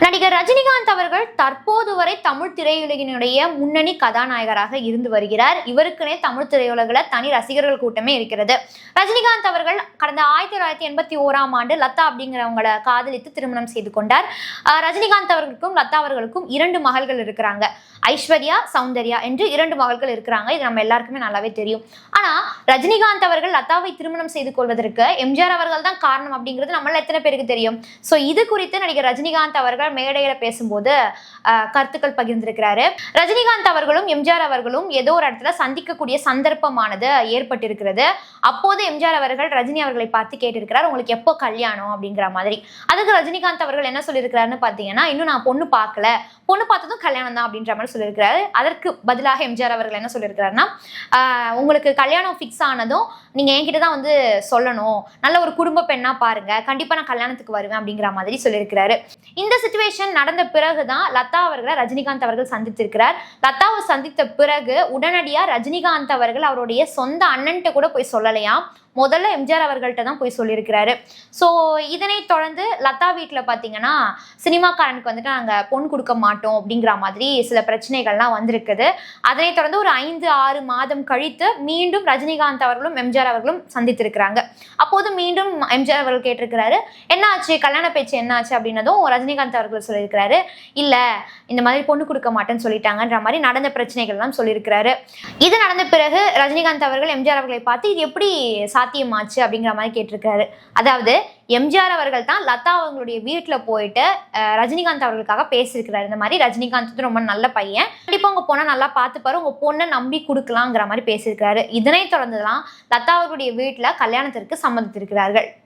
நடிகர் ரஜினிகாந்த் அவர்கள் தற்போது வரை தமிழ் திரையுலகினுடைய முன்னணி கதாநாயகராக இருந்து வருகிறார். இவருக்குனே தமிழ் திரையுலகில் தனி ரசிகர்கள் கூட்டமே இருக்கிறது. ரஜினிகாந்த் அவர்கள் கடந்த 1981ஆம் ஆண்டு லதா அப்படிங்கிறவங்களை காதலித்து திருமணம் செய்து கொண்டார். ரஜினிகாந்த் அவர்களுக்கும் லதா அவர்களுக்கும் 2 மகள்கள் இருக்கிறாங்க. ஐஸ்வர்யா, சௌந்தர்யா என்று 2 மகள்கள் இருக்கிறாங்க. இது நம்ம எல்லாருக்குமே நல்லாவே தெரியும். ஆனா ரஜினிகாந்த் அவர்கள் லதாவை திருமணம் செய்து கொள்வதற்கு எம்ஜிஆர் அவர்கள் தான் காரணம் அப்படிங்கிறது நம்மள எத்தனை பேருக்கு தெரியும்? ஸோ இது குறித்து நடிகர் ரஜினிகாந்த் அவர்கள் மேடையில பேசும்போது கருத்துக்கள் பகிர்ந்திருக்கிறாரு. ரஜினிகாந்த் அவர்களும் எம்ஜிஆர் அவர்களும் ஏதோ ஒரு இடத்துல சந்திக்கக்கூடிய சந்தர்ப்பமானது ஏற்பட்டிருக்கிறது. அப்போது எம்ஜிஆர் அவர்கள் ரஜினி அவர்களை பார்த்து கேட்டிருக்கிறார், உங்களுக்கு எப்போ கல்யாணம் அப்படிங்கிற மாதிரி. அதுக்கு ரஜினிகாந்த் அவர்கள் என்ன சொல்லியிருக்கிறாருன்னு பார்த்தீங்கன்னா, இன்னும் நான் பொண்ணு பார்க்கல, பொண்ணு பார்த்ததும் கல்யாணம் தான் அப்படின்ற மாதிரி சொல்லியிருக்கிறாரு. அதற்கு பதிலாக எம்ஜிஆர் அவர்கள் என்ன சொல்லியிருக்கிறாருன்னா, உங்களுக்கு கல்யாணம் ஃபிக்ஸ் ஆனதும் நீங்க என்கிட்ட தான் வந்து சொல்லணும், நல்ல ஒரு குடும்ப பெண்ணா பாருங்க, கண்டிப்பா நான் கல்யாணத்துக்கு வருவேன் அப்படிங்கிற மாதிரி சொல்லியிருக்கிறாரு. இந்த சிச்சுவேஷன் நடந்த பிறகுதான் லதா அவர்களை ரஜினிகாந்த் அவர்கள் சந்தித்திருக்கிறார். லதாவை சந்தித்த பிறகு உடனடியா ரஜினிகாந்த் அவர்கள் அவருடைய சொந்த அண்ணன்ட்ட கூட போய் சொல்லலையாம், முதல்ல எம்ஜிஆர் அவர்கள்ட்ட தான் போய் சொல்லியிருக்கிறாரு. ஸோ இதனை தொடர்ந்து லதா வீட்டில் பார்த்தீங்கன்னா சினிமாக்காரனுக்கு வந்துட்டு நாங்கள் பொண்ணு கொடுக்க மாட்டோம் அப்படிங்கிற மாதிரி சில பிரச்சனைகள்லாம் வந்திருக்குது. அதனை தொடர்ந்து ஒரு 5-6 மாதம் கழித்து மீண்டும் ரஜினிகாந்த் அவர்களும் எம்ஜிஆர் அவர்களும் சந்தித்திருக்கிறாங்க. அப்போது மீண்டும் எம்ஜிஆர் அவர்கள் கேட்டிருக்கிறாரு, என்ன ஆச்சு, கல்யாண பேச்சு என்ன ஆச்சு அப்படின்னதும் ரஜினிகாந்த் அவர்கள் சொல்லியிருக்கிறாரு, இல்லை இந்த மாதிரி பொண்ணு கொடுக்க மாட்டேன்னு சொல்லிட்டாங்கன்ற மாதிரி நடந்த பிரச்சனைகள்லாம் சொல்லியிருக்கிறாரு. இது நடந்த பிறகு ரஜினிகாந்த் அவர்கள் எம்ஜிஆர் அவர்களை பார்த்து இது எப்படி சாத்தியமாச்சு அப்படிங்கிற மாதிரி கேட்டிருக்காரு. அதாவது எம்ஜிஆர் அவர்கள் தான் லதா அவங்களுடைய வீட்டில் போயிட்டு ரஜினிகாந்த் அவர்களுக்காக பேசியிருக்கிறாரு. இந்த மாதிரி ரஜினிகாந்த் ரொம்ப நல்ல பையன், கண்டிப்பாக உங்க பொண்ணை நல்லா பார்த்துப்பாரு, உங்க பொண்ணை நம்பி கொடுக்கலாங்கிற மாதிரி பேசியிருக்கிறாரு. இதனை தொடர்ந்துதான் லதா அவர்களுடைய வீட்டில் கல்யாணத்திற்கு சம்மதித்திருக்கிறார்கள்.